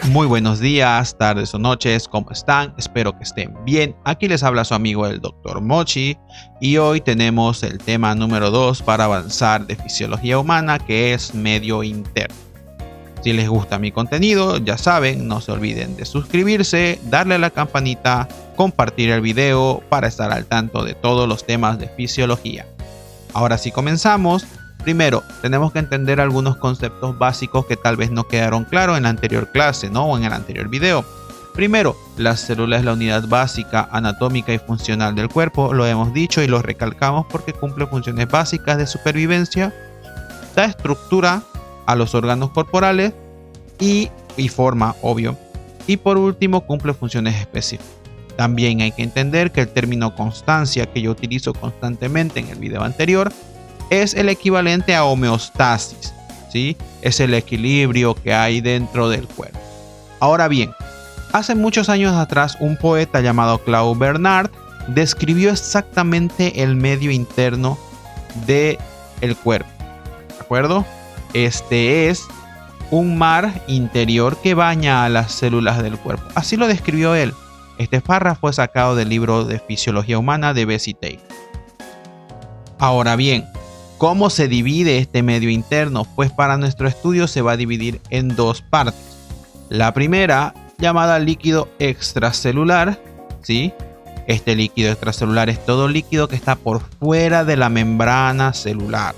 Muy buenos días, tardes o noches, ¿cómo están? Espero que estén bien. Aquí les habla su amigo el Dr. Mochi y hoy tenemos el tema número 2 para avanzar de fisiología humana, que es medio interno. Si les gusta mi contenido, ya saben, no se olviden de suscribirse, darle a la campanita, compartir el video para estar al tanto de todos los temas de fisiología. Ahora sí comenzamos. Primero, tenemos que entender algunos conceptos básicos que tal vez no quedaron claros en la anterior clase, ¿no? O en el anterior video. Primero, la célula es la unidad básica, anatómica y funcional del cuerpo. Lo hemos dicho y lo recalcamos porque cumple funciones básicas de supervivencia, da estructura a los órganos corporales y forma, obvio. Y por último, cumple funciones específicas. También hay que entender que el término constancia, que yo utilizo constantemente en el video anterior, es el equivalente a homeostasis, ¿sí? Es el equilibrio que hay dentro del cuerpo. Ahora bien, hace muchos años atrás un poeta llamado Claude Bernard describió exactamente el medio interno del cuerpo, ¿de acuerdo? Este es un mar interior que baña a las células del cuerpo. Así lo describió él. Este párrafo fue sacado del libro de Fisiología Humana de Bessie Taylor. Ahora bien, ¿cómo se divide este medio interno? Pues para nuestro estudio se va a dividir en dos partes. La primera, llamada líquido extracelular, ¿sí? Este líquido extracelular es todo líquido que está por fuera de la membrana celular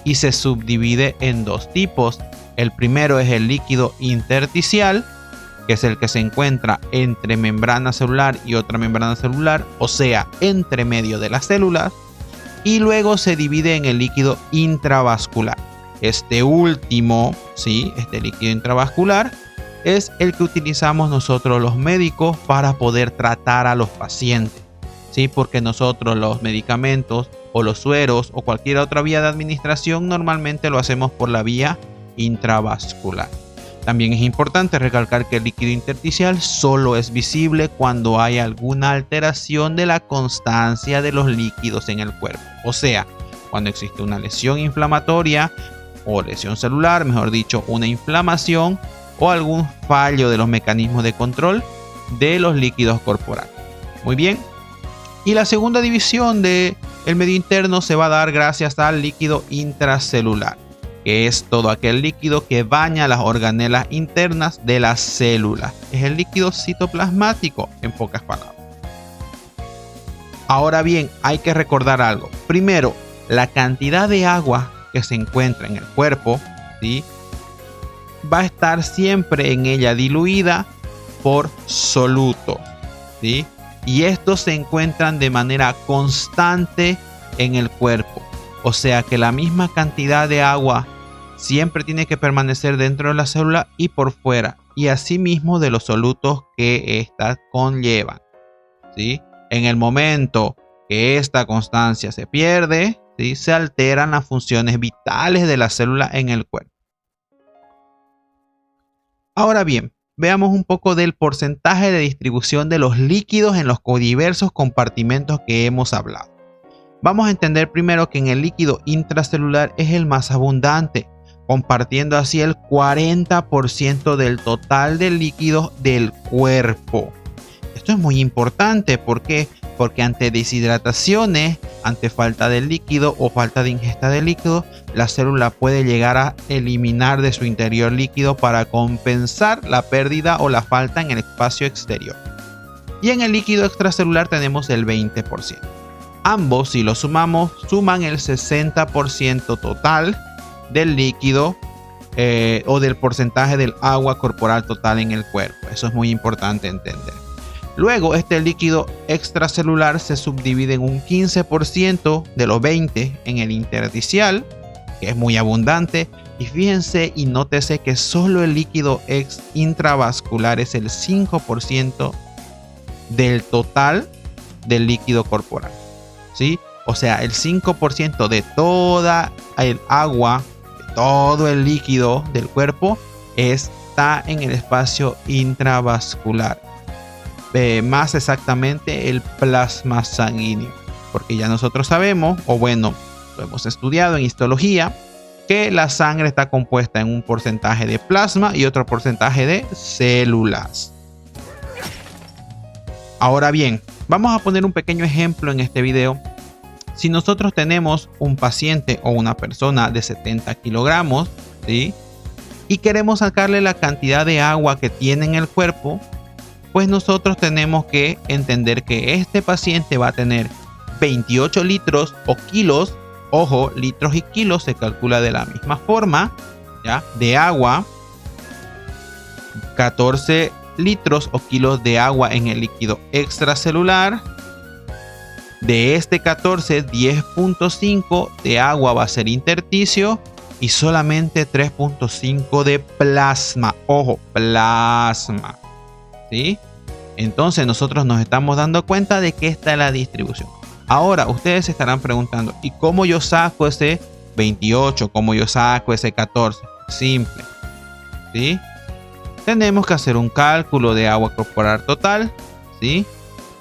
y se subdivide en dos tipos. El primero es el líquido intersticial, que es el que se encuentra entre membrana celular y otra membrana celular, o sea, entre medio de las células. Y luego se divide en el líquido intravascular. Este último, ¿sí? Este líquido intravascular es el que utilizamos nosotros los médicos para poder tratar a los pacientes, ¿sí? Porque nosotros los medicamentos o los sueros o cualquier otra vía de administración normalmente lo hacemos por la vía intravascular. También es importante recalcar que el líquido intersticial solo es visible cuando hay alguna alteración de la constancia de los líquidos en el cuerpo. O sea, cuando existe una lesión inflamatoria o lesión celular, mejor dicho, una inflamación o algún fallo de los mecanismos de control de los líquidos corporales. Muy bien. Y la segunda división del medio interno se va a dar gracias al líquido intracelular, que es todo aquel líquido que baña las organelas internas de las células. Es el líquido citoplasmático, en pocas palabras. Ahora bien, hay que recordar algo. Primero, la cantidad de agua que se encuentra en el cuerpo, ¿sí? Va a estar siempre en ella diluida por solutos, ¿sí? Y estos se encuentran de manera constante en el cuerpo. O sea que la misma cantidad de agua siempre tiene que permanecer dentro de la célula y por fuera, y asimismo de los solutos que éstas conllevan, ¿sí? En el momento que esta constancia se pierde, ¿sí? Se alteran las funciones vitales de la célula en el cuerpo. Ahora bien, veamos un poco del porcentaje de distribución de los líquidos en los diversos compartimentos que hemos hablado. Vamos a entender primero que en el líquido intracelular es el más abundante, compartiendo así el 40% del total de líquidos del cuerpo. Esto es muy importante, ¿por qué? Porque ante deshidrataciones, ante falta de líquido o falta de ingesta de líquido, la célula puede llegar a eliminar de su interior líquido para compensar la pérdida o la falta en el espacio exterior. Y en el líquido extracelular tenemos el 20%. Ambos, si los sumamos, suman el 60% total del líquido o del porcentaje del agua corporal total en el cuerpo. Eso es muy importante entender. Luego, este líquido extracelular se subdivide en un 15% de los 20% en el intersticial, que es muy abundante. Y fíjense y nótese que solo el líquido intravascular es el 5% del total del líquido corporal, ¿sí? O sea, el 5% de toda el agua, de todo el líquido del cuerpo, está en el espacio intravascular. Más exactamente el plasma sanguíneo, porque ya nosotros sabemos, o bueno, lo hemos estudiado en histología, que la sangre está compuesta en un porcentaje de plasma y otro porcentaje de células. Ahora bien, vamos a poner un pequeño ejemplo en este video. Si nosotros tenemos un paciente o una persona de 70 kilogramos, ¿sí?, y queremos sacarle la cantidad de agua que tiene en el cuerpo, pues nosotros tenemos que entender que este paciente va a tener 28 litros o kilos, ojo, litros y kilos se calcula de la misma forma, ¿ya?, de agua, 14 litros o kilos de agua en el líquido extracelular. De este 14, 10.5 de agua va a ser intersticio y solamente 3.5 de plasma. Ojo, plasma, ¿sí? Entonces nosotros nos estamos dando cuenta de que esta es la distribución. Ahora ustedes se estarán preguntando, ¿y cómo yo saco ese 28? ¿Cómo yo saco ese 14? Simple, ¿sí? Tenemos que hacer un cálculo de agua corporal total, ¿sí?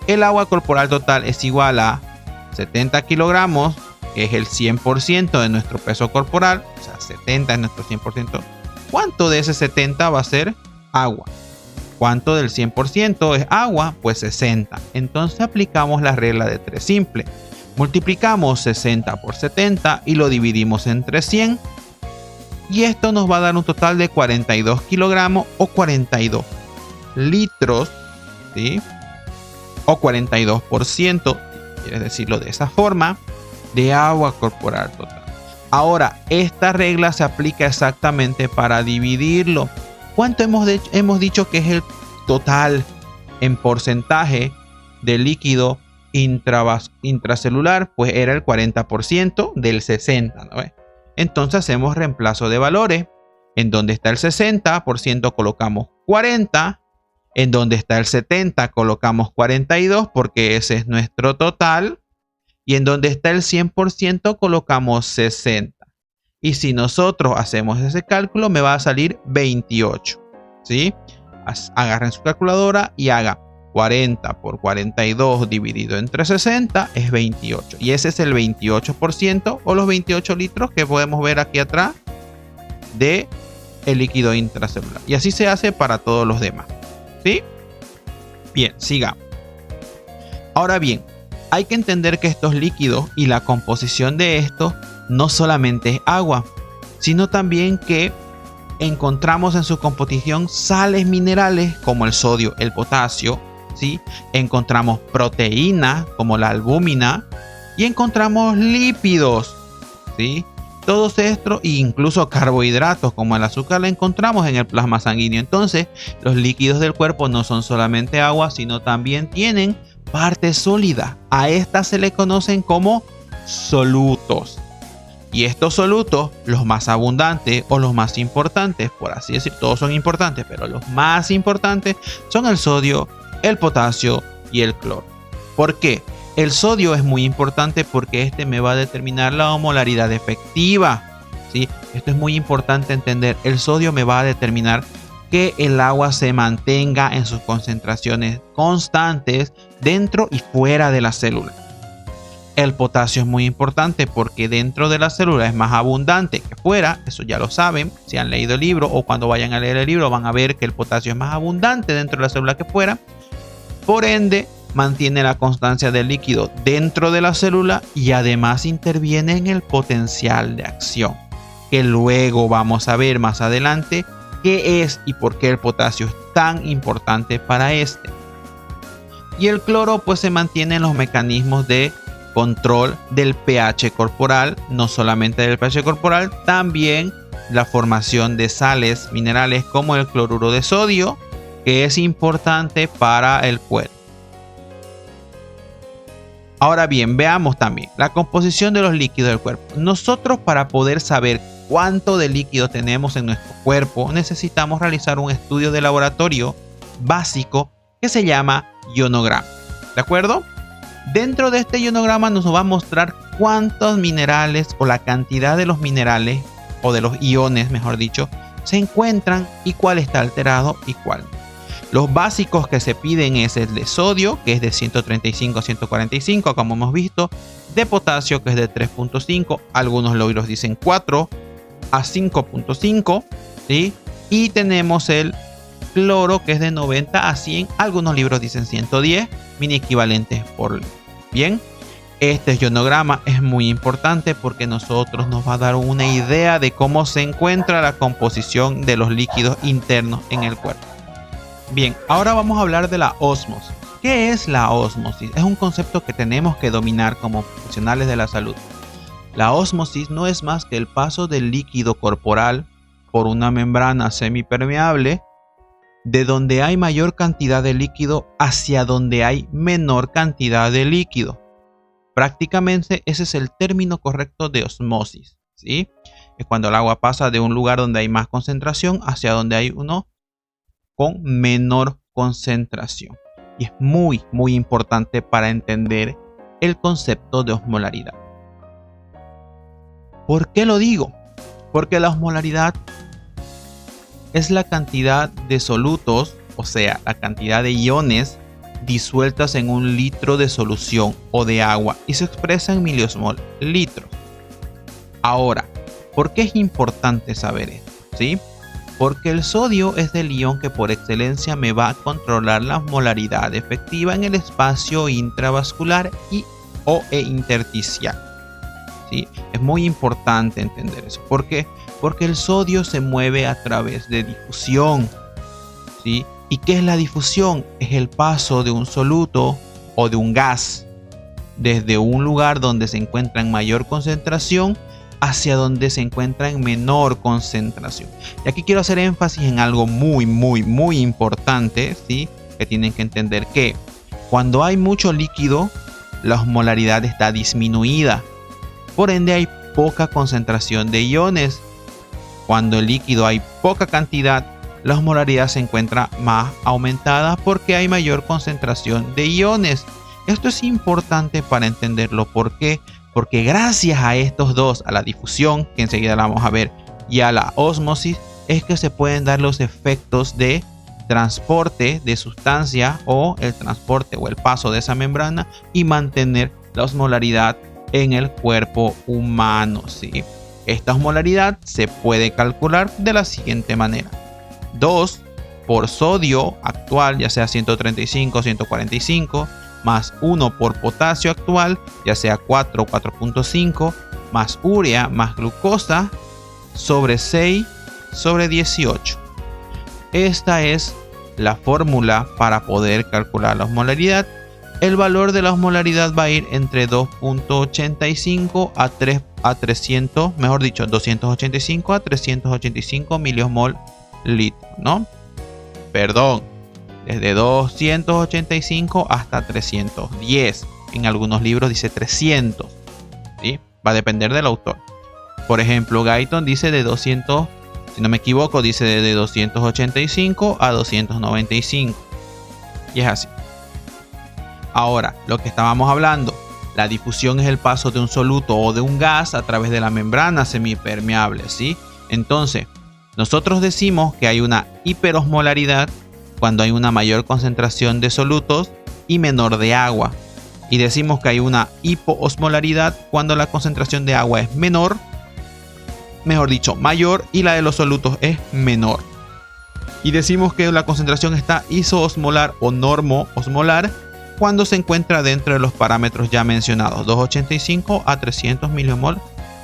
El agua corporal total es igual a 70 kilogramos, que es el 100% de nuestro peso corporal, o sea, 70 es nuestro 100%. ¿Cuánto de ese 70 va a ser agua? ¿Cuánto del 100% es agua? Pues 60. Entonces aplicamos la regla de 3 simple. Multiplicamos 60 por 70 y lo dividimos entre 100. Y esto nos va a dar un total de 42 kilogramos o 42 litros, ¿sí?, o 42%, quieres decirlo de esa forma, de agua corporal total. Ahora, esta regla se aplica exactamente para dividirlo. ¿Cuánto hemos dicho que es el total en porcentaje de líquido intracelular? Pues era el 40% del 60, ¿no? Entonces hacemos reemplazo de valores. En donde está el 60% colocamos 40. En donde está el 70 colocamos 42 porque ese es nuestro total. Y en donde está el 100% colocamos 60. Y si nosotros hacemos ese cálculo me va a salir 28. ¿Sí? Agarren su calculadora y haga 40 por 42 dividido entre 60 es 28. Y ese es el 28% o los 28 litros que podemos ver aquí atrás de el líquido intracelular. Y así se hace para todos los demás. ¿Sí? Bien, sigamos. Ahora bien, hay que entender que estos líquidos y la composición de estos no solamente es agua, sino también que encontramos en su composición sales minerales como el sodio, el potasio, ¿sí? Encontramos proteínas como la albúmina y encontramos lípidos, ¿sí? Todos estos e incluso carbohidratos como el azúcar la encontramos en el plasma sanguíneo. Entonces, los líquidos del cuerpo no son solamente agua, sino también tienen parte sólida. A estas se le conocen como solutos. Y estos solutos, los más abundantes o los más importantes, por así decir, todos son importantes, pero los más importantes son el sodio, el potasio y el cloro. ¿Por qué? El sodio es muy importante porque este me va a determinar la osmolaridad efectiva, ¿sí? Esto es muy importante entender. El sodio me va a determinar que el agua se mantenga en sus concentraciones constantes dentro y fuera de la célula. El potasio es muy importante porque dentro de la célula es más abundante que fuera. Eso ya lo saben. Si han leído el libro o cuando vayan a leer el libro van a ver que el potasio es más abundante dentro de la célula que fuera. Por ende, mantiene la constancia del líquido dentro de la célula y además interviene en el potencial de acción, que luego vamos a ver más adelante qué es y por qué el potasio es tan importante para este. Y el cloro pues se mantiene en los mecanismos de control del pH corporal, no solamente del pH corporal, también la formación de sales minerales como el cloruro de sodio, que es importante para el cuerpo. Ahora bien, veamos también la composición de los líquidos del cuerpo. Nosotros, para poder saber cuánto de líquido tenemos en nuestro cuerpo, necesitamos realizar un estudio de laboratorio básico que se llama ionograma. ¿De acuerdo? Dentro de este ionograma nos va a mostrar cuántos minerales o la cantidad de los minerales o de los iones, mejor dicho, se encuentran y cuál está alterado y cuál no. Los básicos que se piden es el de sodio, que es de 135 a 145, como hemos visto, de potasio, que es de 3.5, algunos libros dicen 4, a 5.5, ¿sí? Y tenemos el cloro, que es de 90 a 100. Algunos libros dicen 110 mini equivalentes por litro. Bien, este ionograma es muy importante porque nos va a dar una idea de cómo se encuentra la composición de los líquidos internos en el cuerpo. Bien, ahora vamos a hablar de la ósmosis. ¿Qué es la ósmosis? Es un concepto que tenemos que dominar como profesionales de la salud. La ósmosis no es más que el paso del líquido corporal por una membrana semipermeable de donde hay mayor cantidad de líquido hacia donde hay menor cantidad de líquido. Prácticamente ese es el término correcto de osmosis, ¿sí? Es cuando el agua pasa de un lugar donde hay más concentración hacia donde hay uno con menor concentración. Y es muy, muy importante para entender el concepto de osmolaridad. ¿Por qué lo digo? Porque la osmolaridad es la cantidad de solutos, o sea, la cantidad de iones disueltas en un litro de solución o de agua y se expresa en miliosmol litros. Ahora, ¿por qué es importante saber esto? ¿Sí? Porque el sodio es el ion que por excelencia me va a controlar la osmolaridad efectiva en el espacio intravascular e intersticial. ¿Sí? Es muy importante entender eso. ¿Por qué? Porque el sodio se mueve a través de difusión. ¿Sí? ¿Y qué es la difusión? Es el paso de un soluto o de un gas desde un lugar donde se encuentra en mayor concentración hacia donde se encuentra en menor concentración. Y aquí quiero hacer énfasis en algo muy, muy, muy importante, ¿sí? Que tienen que entender que cuando hay mucho líquido, la osmolaridad está disminuida. Por ende, hay poca concentración de iones. Cuando el líquido hay poca cantidad, la osmolaridad se encuentra más aumentada porque hay mayor concentración de iones. Esto es importante para entenderlo. ¿Por qué? Porque gracias a estos dos, a la difusión, que enseguida la vamos a ver, y a la ósmosis, es que se pueden dar los efectos de transporte de sustancia o el transporte o el paso de esa membrana y mantener la osmolaridad en el cuerpo humano, ¿sí? Esta osmolaridad se puede calcular de la siguiente manera. 2 por sodio actual, ya sea 135 o 145, más 1 por potasio actual, ya sea 4 o 4.5, más urea más glucosa, sobre 6 sobre 18. Esta es la fórmula para poder calcular la osmolaridad. El valor de la osmolaridad va a ir entre 2.85 a 300, mejor dicho, 285 a 385 miliosmol litro, ¿no? Perdón, desde 285 hasta 310. En algunos libros dice 300, ¿sí? Va a depender del autor. Por ejemplo, Guyton dice de 200, si no me equivoco, dice de 285 a 295. Y es así. Ahora, lo que estábamos hablando, la difusión es el paso de un soluto o de un gas a través de la membrana semipermeable, ¿sí? Entonces, nosotros decimos que hay una hiperosmolaridad cuando hay una mayor concentración de solutos y menor de agua. Y decimos que hay una hipoosmolaridad cuando la concentración de agua es menor, mejor dicho, mayor, y la de los solutos es menor. Y decimos que la concentración está isoosmolar o normoosmolar cuando se encuentra dentro de los parámetros ya mencionados, 285 a 300 miliomol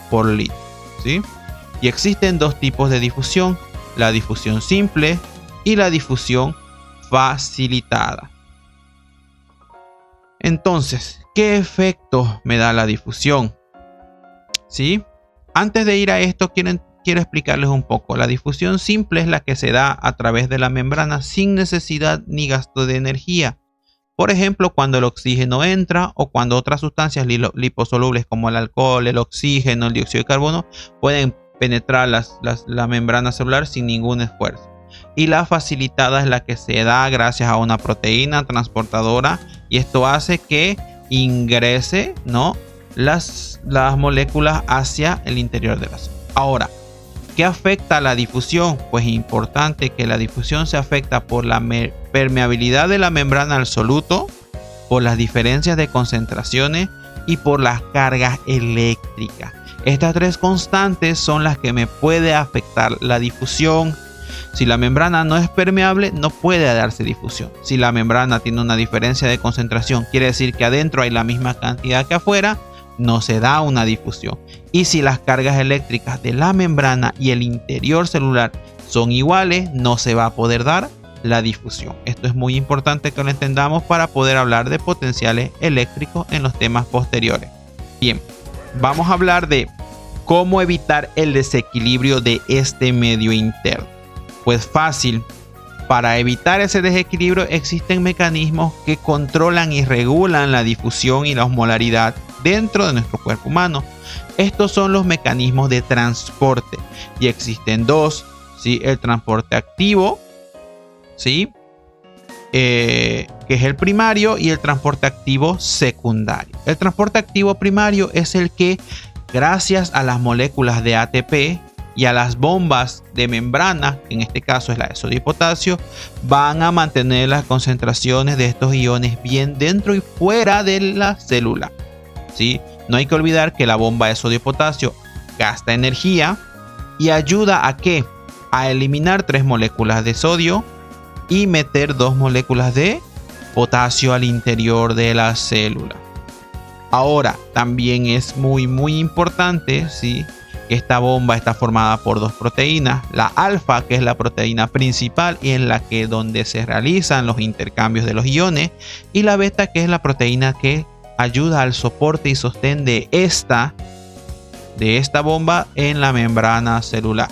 por litro, ¿sí? Y existen dos tipos de difusión, la difusión simple y la difusión facilitada. Entonces, ¿qué efecto me da la difusión? ¿Sí? Antes de ir a esto, quiero explicarles un poco. La difusión simple es la que se da a través de la membrana sin necesidad ni gasto de energía. Por ejemplo, cuando el oxígeno entra o cuando otras sustancias liposolubles como el alcohol, el oxígeno, el dióxido de carbono pueden penetrar la membrana celular sin ningún esfuerzo. Y la facilitada es la que se da gracias a una proteína transportadora, y esto hace que ingrese, ¿no?, las moléculas hacia el interior de la célula. Ahora, ¿qué afecta a la difusión? Pues es importante que la difusión se afecta por la permeabilidad de la membrana al soluto, por las diferencias de concentraciones y por las cargas eléctricas. Estas tres constantes son las que me puede afectar la difusión. Si la membrana no es permeable, no puede darse difusión. Si la membrana tiene una diferencia de concentración, quiere decir que adentro hay la misma cantidad que afuera, no se da una difusión. Y si las cargas eléctricas de la membrana y el interior celular son iguales, no se va a poder dar la difusión. Esto es muy importante que lo entendamos para poder hablar de potenciales eléctricos en los temas posteriores. Bien, vamos a hablar de cómo evitar el desequilibrio de este medio interno. Pues fácil. Para evitar ese desequilibrio existen mecanismos que controlan y regulan la difusión y la osmolaridad dentro de nuestro cuerpo humano. Estos son los mecanismos de transporte y existen dos, ¿sí? El transporte activo, ¿sí? Que es el primario, y el transporte activo secundario. El transporte activo primario es el que, gracias a las moléculas de ATP y a las bombas de membrana, que en este caso es la de sodio y potasio, van a mantener las concentraciones de estos iones bien dentro y fuera de la célula, ¿sí? No hay que olvidar que la bomba de sodio y potasio gasta energía y ayuda a ¿qué? A eliminar 3 moléculas de sodio y meter 2 moléculas de potasio al interior de la célula. Ahora, también es muy importante, ¿sí? Esta bomba está formada por 2 proteínas, la alfa, que es la proteína principal y en la que donde se realizan los intercambios de los iones, y la beta, que es la proteína que ayuda al soporte y sostén de esta bomba en la membrana celular.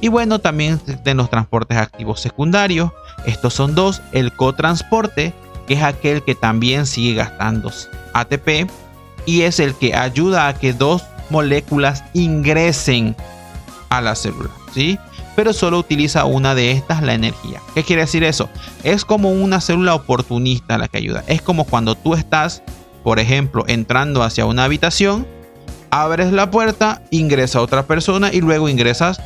Y bueno, también existen los transportes activos secundarios. Estos son 2, el cotransporte, que es aquel que también sigue gastando ATP y es el que ayuda a que 2 moléculas ingresen a la célula, ¿sí? Pero solo utiliza una de estas, la energía. ¿Qué quiere decir eso? Es como una célula oportunista la que ayuda. Es como cuando tú estás, por ejemplo, entrando hacia una habitación, abres la puerta, ingresa otra persona y luego ingresas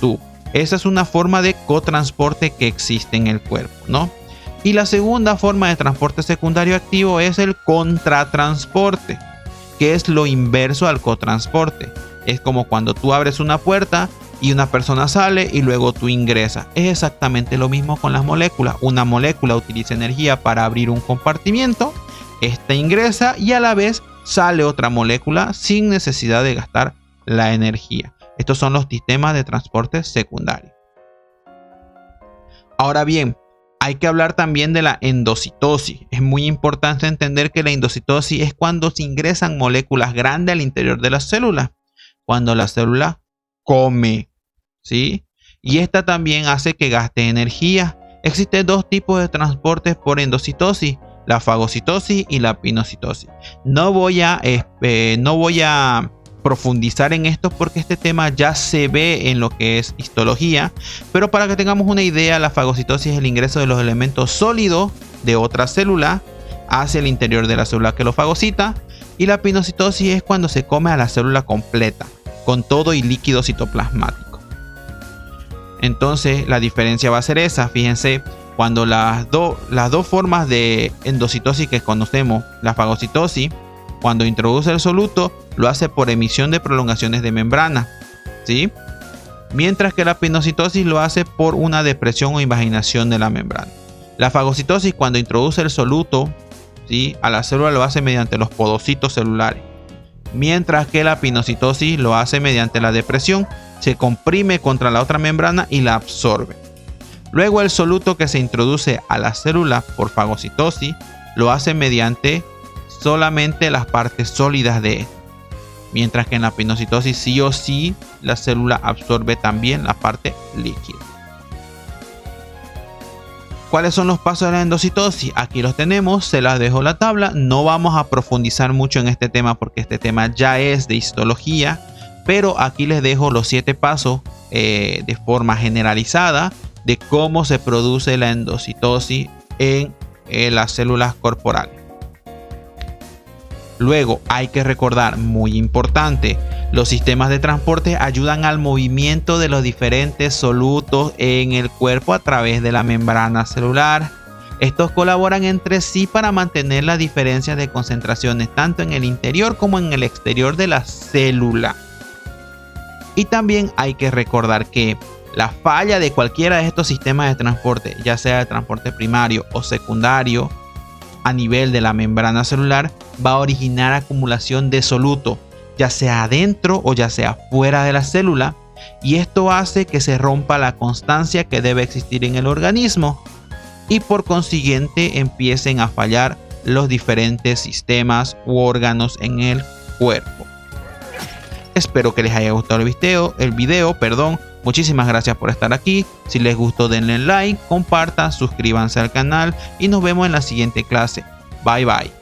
tú. Esa es una forma de cotransporte que existe en el cuerpo, ¿no? Y la segunda forma de transporte secundario activo es el contratransporte, que es lo inverso al cotransporte. Es como cuando tú abres una puerta y una persona sale y luego tú ingresas. Es exactamente lo mismo con las moléculas. Una molécula utiliza energía para abrir un compartimiento, esta ingresa y a la vez sale otra molécula sin necesidad de gastar la energía. Estos son los sistemas de transporte secundario. Ahora bien, hay que hablar también de la endocitosis. Es muy importante entender que la endocitosis es cuando se ingresan moléculas grandes al interior de la célula, cuando la célula come, ¿sí? Y esta también hace que gaste energía. Existen 2 tipos de transportes por endocitosis, la fagocitosis y la pinocitosis. No voy a profundizar en esto porque este tema ya se ve en lo que es histología, pero para que tengamos una idea, la fagocitosis es el ingreso de los elementos sólidos de otra célula hacia el interior de la célula que lo fagocita, y la pinocitosis es cuando se come a la célula completa con todo y líquido citoplasmático. Entonces la diferencia va a ser esa. Fíjense, cuando las dos formas de endocitosis que conocemos, la fagocitosis, cuando introduce el soluto, lo hace por emisión de prolongaciones de membrana, ¿sí? Mientras que la pinocitosis lo hace por una depresión o invaginación de la membrana. La fagocitosis, cuando introduce el soluto, ¿sí?, a la célula, lo hace mediante los podocitos celulares. Mientras que la pinocitosis lo hace mediante la depresión, se comprime contra la otra membrana y la absorbe. Luego el soluto que se introduce a la célula por fagocitosis lo hace mediante solamente las partes sólidas de ésta, mientras que en la pinocitosis sí o sí la célula absorbe también la parte líquida. ¿Cuáles son los pasos de la endocitosis? Aquí los tenemos, se las dejo la tabla. No vamos a profundizar mucho en este tema porque este tema ya es de histología, pero aquí les dejo los 7 pasos de forma generalizada de cómo se produce la endocitosis en las células corporales. Luego hay que recordar, muy importante, los sistemas de transporte ayudan al movimiento de los diferentes solutos en el cuerpo a través de la membrana celular. Estos colaboran entre sí para mantener las diferencias de concentraciones tanto en el interior como en el exterior de la célula. Y también hay que recordar que la falla de cualquiera de estos sistemas de transporte, ya sea de transporte primario o secundario, a nivel de la membrana celular, va a originar acumulación de soluto, ya sea adentro o ya sea fuera de la célula, y esto hace que se rompa la constancia que debe existir en el organismo y por consiguiente empiecen a fallar los diferentes sistemas u órganos en el cuerpo. Espero que les haya gustado el video. Muchísimas gracias por estar aquí. Si les gustó, denle like, compartan, suscríbanse al canal y nos vemos en la siguiente clase. Bye bye.